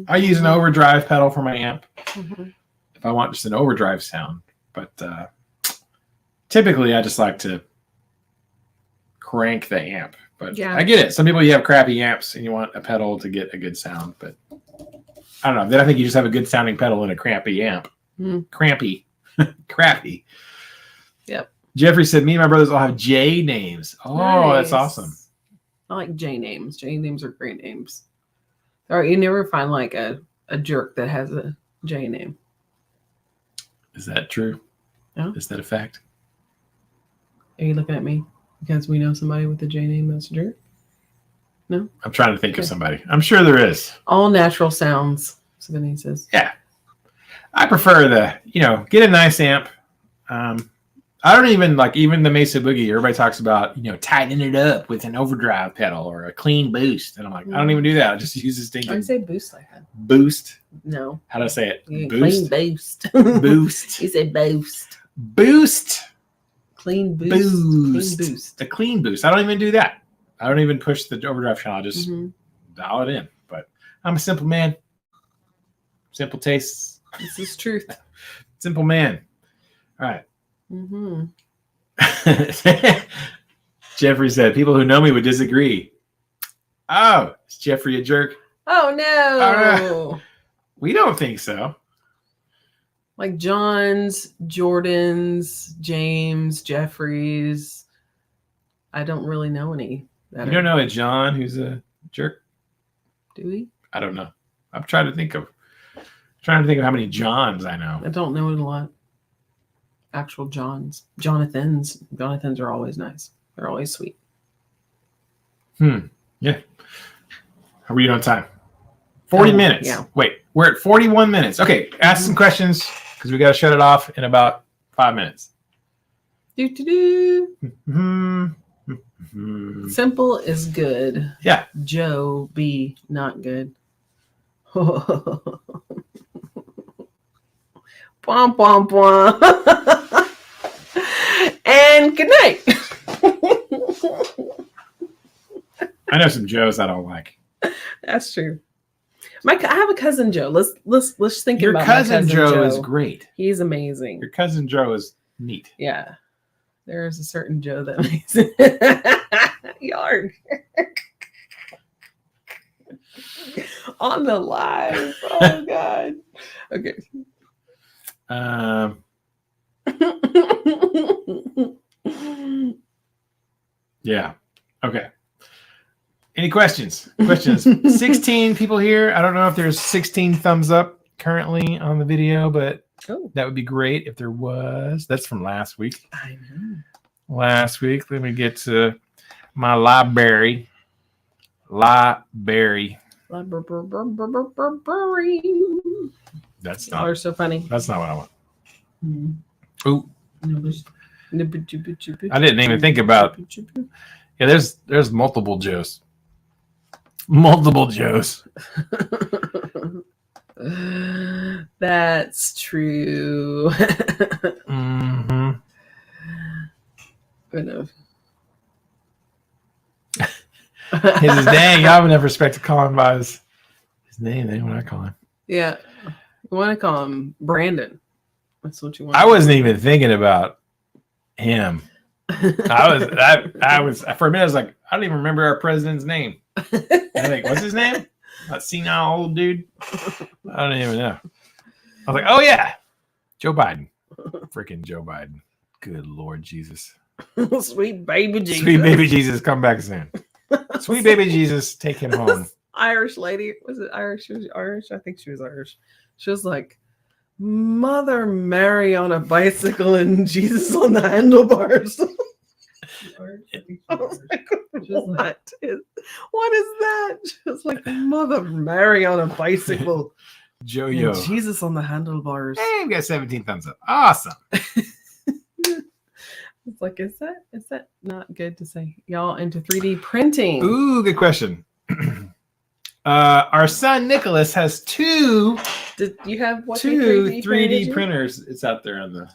I use an overdrive pedal for my amp if I want just an overdrive sound. But typically I just like to crank the amp. But I get it. Some people, you have crappy amps and you want a pedal to get a good sound. But I don't know. Then I think you just have a good sounding pedal in a crappy amp. Crappy. Crappy. Yep. Jeffrey said, me and my brothers all have J names. Oh, nice. That's awesome. I like J names. J names are great names. All right, you never find like a jerk that has a J name. Is that true? No? Is that a fact? Are you looking at me because we know somebody with a J name that's a jerk? No? I'm trying to think of somebody. I'm sure there is. All natural sounds, Savini says. Yeah. I prefer get a nice amp, I don't even like even the Mesa Boogie. Everybody talks about, tightening it up with an overdrive pedal or a clean boost. And I'm like, I don't even do that. I just use this thing. I say boost like that. Boost. No. How do I say it? Boost. Clean boost. Boost. You say boost. Boost. Clean boost. Boost. Clean boost. A clean boost. I don't even do that. I don't even push the overdrive channel. I just dial it in. But I'm a simple man. Simple tastes. This is truth. Simple man. All right. Jeffrey said, people who know me would disagree. Oh, is Jeffrey a jerk? Oh, no. We don't think so. Like John's, Jordan's, James, Jeffrey's. I don't really know any. You don't know a John who's a jerk? Do we? I don't know. I'm trying to think of how many Johns I know. I don't know it a lot. Actual Johns. Jonathans. Jonathans are always nice. They're always sweet. Yeah. How are you on time? 40 minutes. Yeah. Wait, we're at 41 minutes. Okay, ask some questions because we got to shut it off in about 5 minutes. Simple is good. Yeah. Joe B, not good. Pom pom pom. And good night. I know some Joes I don't like. That's true. I have a cousin Joe. Let's think Your about cousin, my cousin Joe is great. He's amazing. Your cousin Joe is neat. Yeah. There is a certain Joe that makes it. Yard. On the live. Oh God. Okay. Yeah. Okay. Any questions? 16 people here. I don't know if there's 16 thumbs up currently on the video, but that would be great if there was. That's from last week. I know. Last week. Let me get to my library. Library. That's Y'all not. are so funny. That's not what I want. Ooh. I didn't even think about. Yeah, there's multiple Joes. Multiple Joes. That's true. Enough. He says, dang, y'all have enough respect to call him by his name. They don't want to call him. Yeah. You want to call him Brandon. That's what you want. I wasn't even thinking about him. I was for a minute I was like, I don't even remember our president's name. I think, what's his name? That senile old dude. I don't even know. I was like, oh yeah, Joe Biden. Freaking Joe Biden. Good Lord Jesus. Sweet baby Jesus. Sweet baby Jesus, come back soon. Sweet baby Jesus, take him home. Irish lady. Was it Irish? She was Irish. I think she was Irish. She was like, Mother Mary on a bicycle and Jesus on the handlebars. I was like, what is that? She was like, Mother Mary on a bicycle. Joe-yo. And Jesus on the handlebars. Hey, we got 17 thumbs up. Awesome. It's like, is that not good to say? Y'all into 3D printing? Ooh, good question. Our son Nicholas has two. Did you have what? Two 3D printers. It's out there on the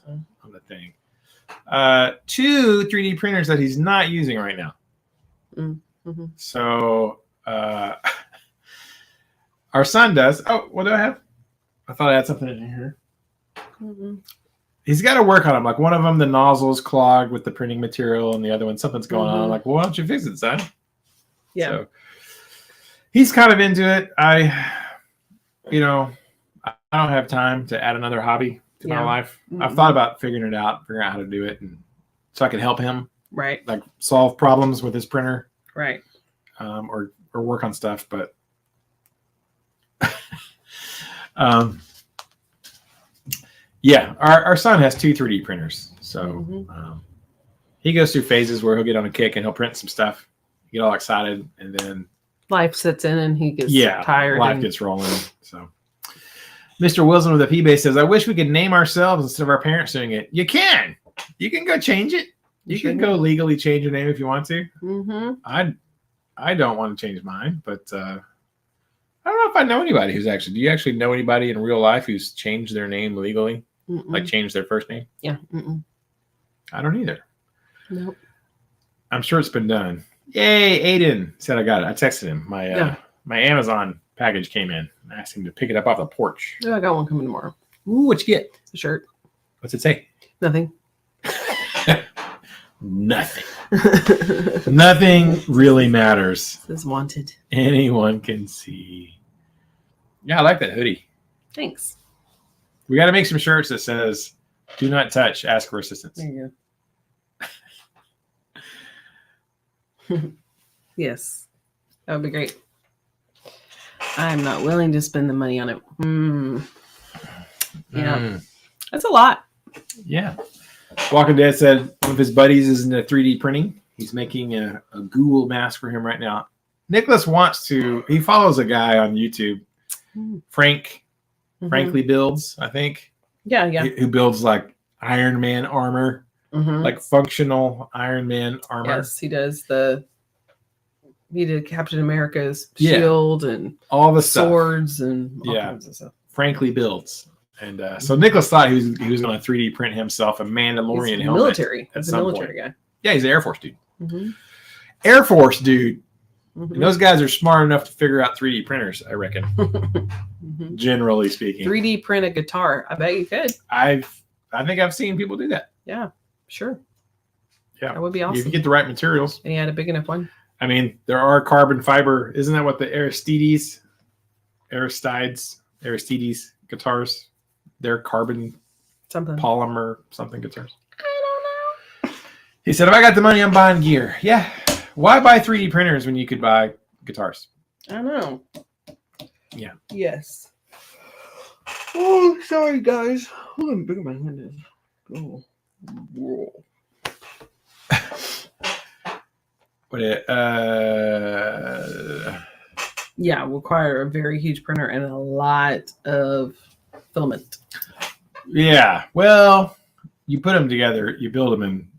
thing. Two 3D printers that he's not using right now. Mm-hmm. So our son does. Oh, what do I have? I thought I had something in here. Mm-hmm. He's got to work on them. Like one of them, the nozzle's clogged with the printing material, and the other one, something's going on. I'm like, well, why don't you fix it, son? Yeah. So he's kind of into it. I don't have time to add another hobby to my life. Mm-hmm. I've thought about figuring out how to do it, and so I can help him, right? Like solve problems with his printer, right? Or work on stuff, but yeah, our son has two 3D printers, so he goes through phases where he'll get on a kick and he'll print some stuff, get all excited, and then life sets in and he gets tired. Life gets rolling. So Mr. Wilson with a P-base says, I wish we could name ourselves instead of our parents doing it. You can. You can go change it. You can go legally change your name if you want to. Mm-hmm. I don't want to change mine, but I don't know if I know anybody who's actually. Do you actually know anybody in real life who's changed their name legally? Like changed their first name? Yeah. I don't either. Nope. I'm sure it's been done. Yay, Aiden said I got it. I texted him. My Amazon package came in. I asked him to pick it up off the porch. Oh, I got one coming tomorrow. Ooh, what'd you get? A shirt. What's it say? Nothing. Nothing. Nothing really matters. It says wanted. Anyone can see. Yeah, I like that hoodie. Thanks. We got to make some shirts that says, do not touch, ask for assistance. There you go. Yes. That would be great. I'm not willing to spend the money on it. Yeah. That's a lot. Yeah. Walking Dead said one of his buddies is into 3D printing. He's making a Google mask for him right now. Nicholas wants to, he follows a guy on YouTube, Frankly Builds, I think. Yeah. Who builds like Iron Man armor, like functional Iron Man armor. Yes, he does. He did Captain America's shield and all the swords stuff. And all kinds of stuff. Frankly Builds. And so Nicholas thought he was going to 3D print himself a Mandalorian helmet. Military. He's a military guy. Yeah, he's an Air Force dude. Air Force dude. And those guys are smart enough to figure out 3D printers, I reckon. Generally speaking. 3D print a guitar. I bet you could. I think I've seen people do that. Yeah, sure. Yeah. That would be awesome. If you get the right materials. And he had a big enough one. I mean, there are carbon fiber. Isn't that what the Aristides guitars? They're carbon polymer something guitars. I don't know. He said, if I got the money, I'm buying gear. Yeah. Why buy 3D printers when you could buy guitars? I know. Yeah. Yes. Oh, sorry, guys. Oh, I'm big on my hand. Oh. Whoa. Yeah, require a very huge printer and a lot of filament. Yeah, well, you put them together, you build them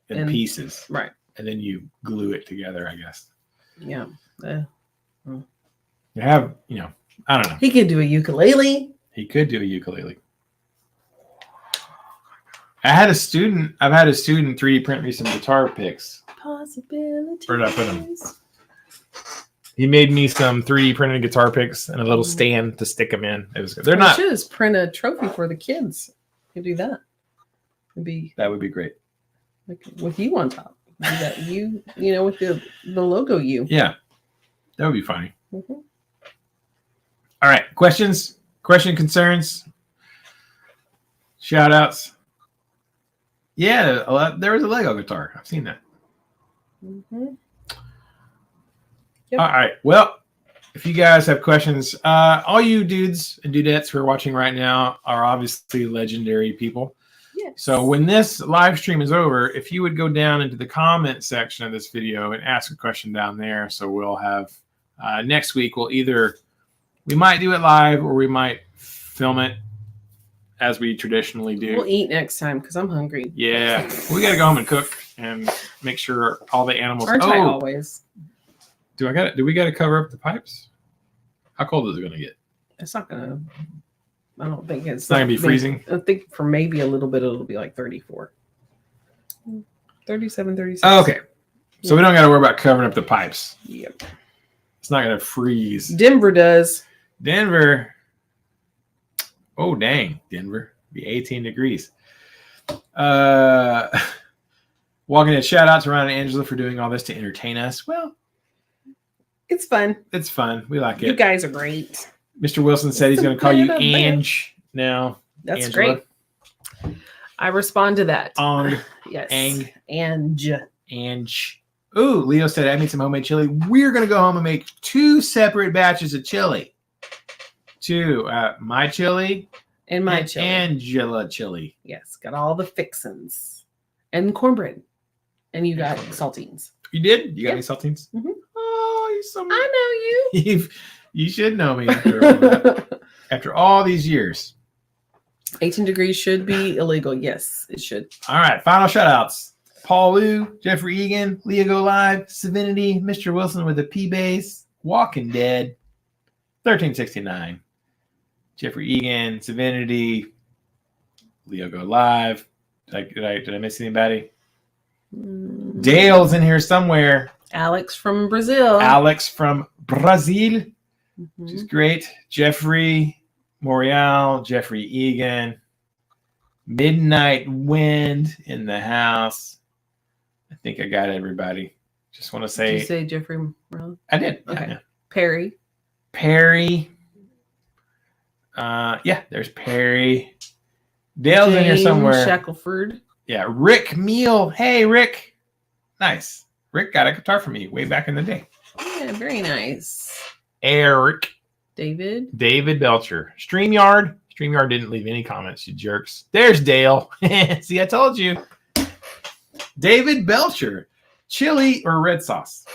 in pieces, right? And then you glue it together, I guess. Yeah. You have, I don't know. He could do a ukulele. He could do a ukulele. I've had a student 3D print me some guitar picks. Possibilities. Where did I put them? He made me some 3D printed guitar picks and a little stand to stick them in. It was good. They're not. Should just print a trophy for the kids. You do that. That would be great. Like with you on top. That you with the logo you. Yeah, that would be funny. All right, questions, concerns, shout outs. Yeah, there was a Lego guitar. I've seen that. Yep. All right. Well, if you guys have questions, all you dudes and dudettes who are watching right now are obviously legendary people. Yes. So when this live stream is over, if you would go down into the comment section of this video and ask a question down there, so we'll have next week. We might do it live or we might film it as we traditionally do. We'll eat next time because I'm hungry. Yeah, we got to go home and cook and make sure all the animals. Aren't I always? Do we got to cover up the pipes? How cold is it going to get? It's not going to. I don't think it's not going to be freezing. I think for maybe a little bit, it'll be like 34. 37, 36. Oh, okay. So we don't got to worry about covering up the pipes. Yep. It's not going to freeze. Denver does. Denver. Oh, dang. Denver. Be 18 degrees. Walking in, shout out to Ron and Angela for doing all this to entertain us. Well, it's fun. It's fun. We like it. You guys are great. Mr. Wilson said he's going to call you Ange now. That's Angela. great. I respond to that. Yes. Ange. Ooh, Leo said, I made some homemade chili. We're going to go home and make 2 separate batches of chili. 2. My chili. And my chili. Angela chili. Yes. Got all the fixins. And cornbread. And you got saltines. You did? You got any saltines? Mm-hmm. Oh, you're so I know you. You should know me after all that. After all these years. 18 degrees should be illegal. Yes, it should. All right, final shout-outs. Paul Liu, Jeffrey Egan, Leo Go Live, Savinity, Mr. Wilson with a P-Base, Walking Dead, 1369. Jeffrey Egan, Savinity, Leo Go Live. Did I miss anybody? Dale's in here somewhere. Alex from Brazil. Which is great. Jeffrey Morial, Jeffrey Egan, Midnight Wind in the house. I think I got everybody. Just want to say. Did you say Jeffrey Morial? I did. Okay. Yeah. Perry. There's Perry. Dale's in here somewhere. Shackelford. Yeah, Rick Meal. Hey, Rick. Nice. Rick got a guitar for me way back in the day. Yeah, very nice. Eric. David Belcher. StreamYard didn't leave any comments, you jerks. There's Dale. See, I told you. David Belcher. Chili or red sauce?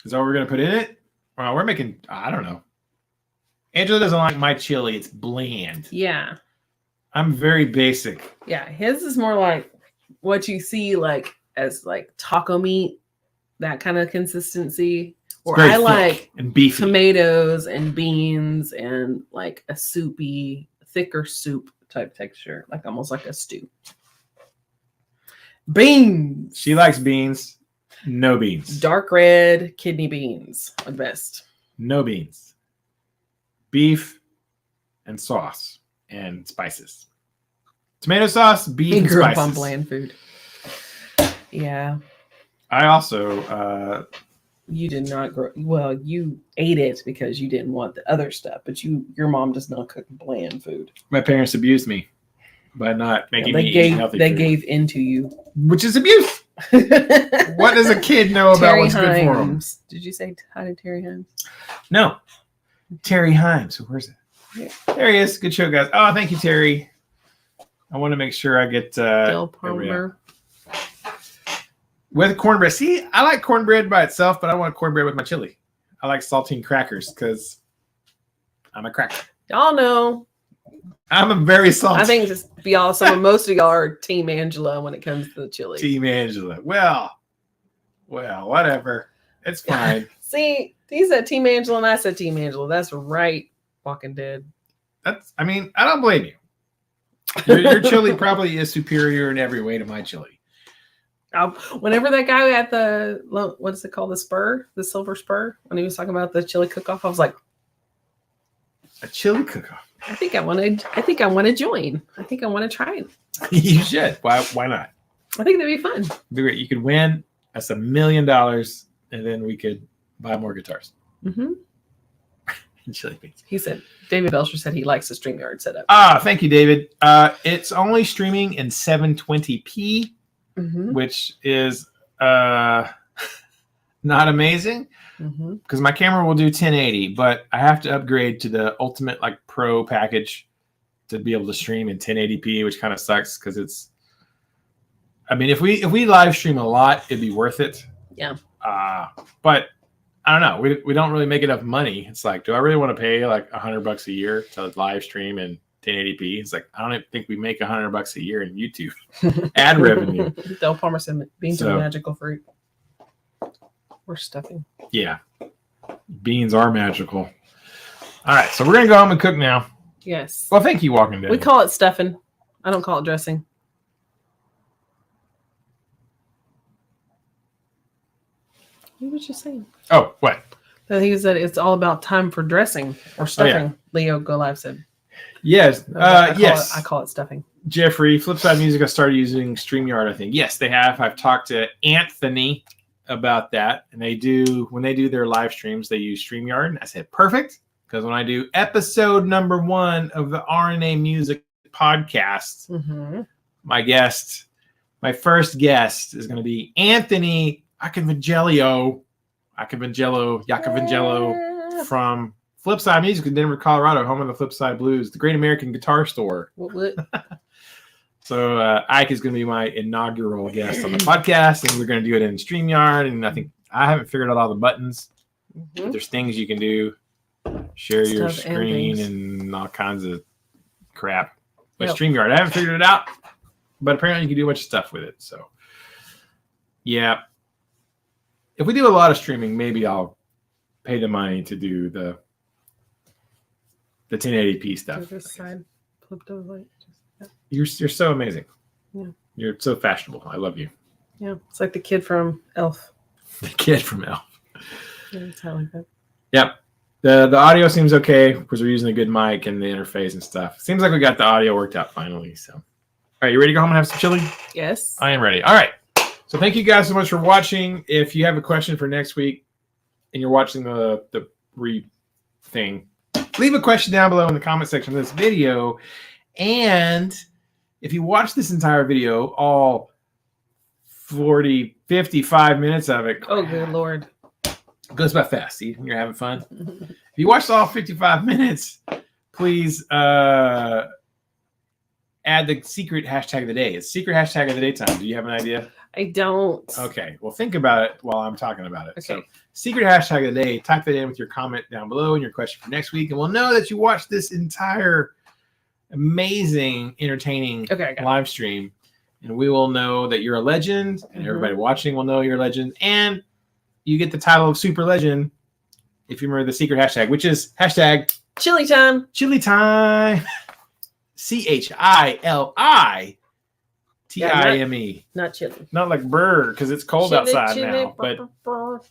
Is that what we're going to put in it? Well, we're making, I don't know. Angela doesn't like my chili. It's bland. Yeah. I'm very basic. Yeah, his is more like what you see like as like taco meat, that kind of consistency. Or I like and beefy tomatoes and beans and like a soupy, thicker soup type texture, like almost like a stew. Beans. She likes beans. No beans. Dark red kidney beans are the best. No beans. Beef and sauce and spices. Tomato sauce, beef, and grew spices. up on bland food. Yeah. I also you did not grow well, you ate it because you didn't want the other stuff, but your mom does not cook bland food. My parents abused me by not making me eat healthy They food. gave into you. Which is abuse. What does a kid know about what's good for him? Did you say hi to Terry Himes? No. Terry Himes. Where's it? Yeah. There he is. Good show, guys. Oh, thank you, Terry. I want to make sure I get Del Palmer. With cornbread. See, I like cornbread by itself, but I want cornbread with my chili. I like saltine crackers because I'm a cracker. Y'all know. I'm a very salty. I think just most of y'all are Team Angela when it comes to the chili. Team Angela. Well, whatever. It's fine. See, he said Team Angela and I said Team Angela. That's right. Walking Dead. I don't blame you. Your chili probably is superior in every way to my chili. Whenever that guy at the, what is it called? The Silver Spur, when he was talking about the chili cook-off, I was like, a chili cook-off. I think I want to join. I think I want to try it. You should. Why not? I think that'd be fun. Be great. You could win us $1 million, and then we could buy more guitars. Mm-hmm. Chili beans. He said, David Belcher said he likes the StreamYard setup. Thank you, David. It's only streaming in 720p, which is not amazing because my camera will do 1080, but I have to upgrade to the ultimate pro package to be able to stream in 1080p, which kind of sucks because it's. I mean, if we live stream a lot, it'd be worth it. Yeah. But I don't know. We don't really make enough money. It's like, do I really want to pay $100 a year to live stream in 1080p? It's like, I don't even think we make $100 a year in YouTube ad revenue. Del Palmer said beans are magical fruit. We're stuffing. Yeah. Beans are magical. All right. So we're going to go home and cook now. Yes. Well, thank you, Walking Dead. We call it stuffing. I don't call it dressing. What was you saying? Oh, what? He said it's all about time for dressing or stuffing. Oh, yeah. Leo Go Live said. Yes. Yes. I call it stuffing. Jeffrey, Flipside Music has started using StreamYard, I think. Yes, they have. I've talked to Anthony about that. And when they do their live streams, they use StreamYard. And I said, perfect. Because when I do episode number 1 of the RNA Music podcast, my first guest is going to be Anthony Iacovingello from Flipside Music in Denver, Colorado, home of the Flipside Blues, the Great American Guitar Store. So Ike is going to be my inaugural guest on the podcast, and we're going to do it in StreamYard. And I think I haven't figured out all the buttons. But there's things you can do share your Stuff and screen things. and all kinds of crap. But Yep. StreamYard, I haven't figured it out, but apparently you can do a bunch of stuff with it. So, yeah. If we do a lot of streaming, maybe I'll pay the money to do the 1080p stuff. To this side, flipped over. You're so amazing. Yeah. You're so fashionable. I love you. Yeah, it's like the kid from Elf. The kid from Elf. Yeah, it's how I like that. Yep. The audio seems okay because we're using a good mic and the interface and stuff. Seems like we got the audio worked out finally. So, all right, you ready to go home and have some chili? Yes. I am ready. All right. So thank you guys so much for watching. If you have a question for next week and you're watching the thing, leave a question down below in the comment section of this video. And if you watch this entire video, all 40, 55 minutes of it. Oh, good Lord. Goes by fast. See, you're having fun. If you watched all 55 minutes, please add the secret hashtag of the day. It's secret hashtag of the daytime. Do you have an idea? I don't. Okay. Well, think about it while I'm talking about it. Okay. So, secret hashtag of the day. Type that in with your comment down below and your question for next week, and we'll know that you watched this entire amazing, entertaining live stream. And we will know that you're a legend, and everybody watching will know you're a legend. And you get the title of Super Legend if you remember the secret hashtag, which is hashtag Chili time. Chili time. CHILITIME. Not chili. Not like bird because it's cold outside now. But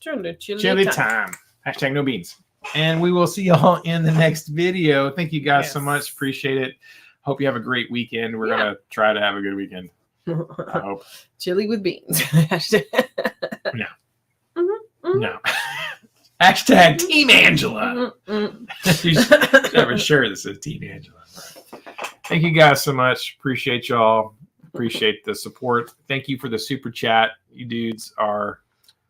chili time. Hashtag no beans. And we will see y'all in the next video. Thank you guys so much. Appreciate it. Hope you have a great weekend. We're going to try to have a good weekend. I hope. Chili with beans. No. No. Hashtag Team Angela. You should have a shirt that says Team Angela. Thank you guys so much. Appreciate y'all. Appreciate the support. Thank you for the super chat. You dudes are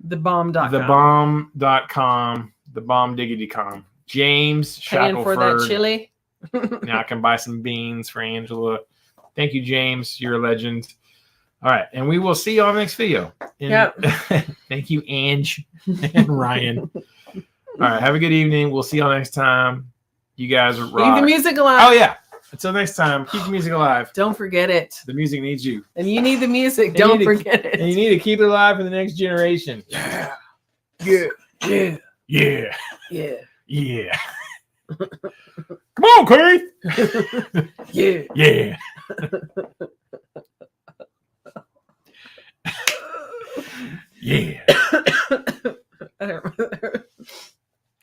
thebomb.com. Thebomb.com. Thebombdiggity.com. James Paying for that Shackelford. chili. Now I can buy some beans for Angela. Thank you, James. You're a legend. All right. And we will see you on the next video. Thank you, Ange and Ryan. All right. Have a good evening. We'll see y'all next time. You guys are rock. Keep the music alive. Oh, yeah. Until next time, keep the music alive. Don't forget it. The music needs you. And you need the music. Don't forget it. And you need to keep it alive for the next generation. Yeah. Yeah. Yeah. Yeah. Yeah. Yeah. Come on, Corey. Yeah. Yeah. Yeah.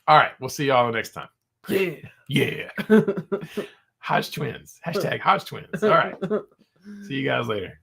All right. We'll see y'all next time. Yeah. Yeah. Hodge Twins. Hashtag Hodge Twins. All right. See you guys later.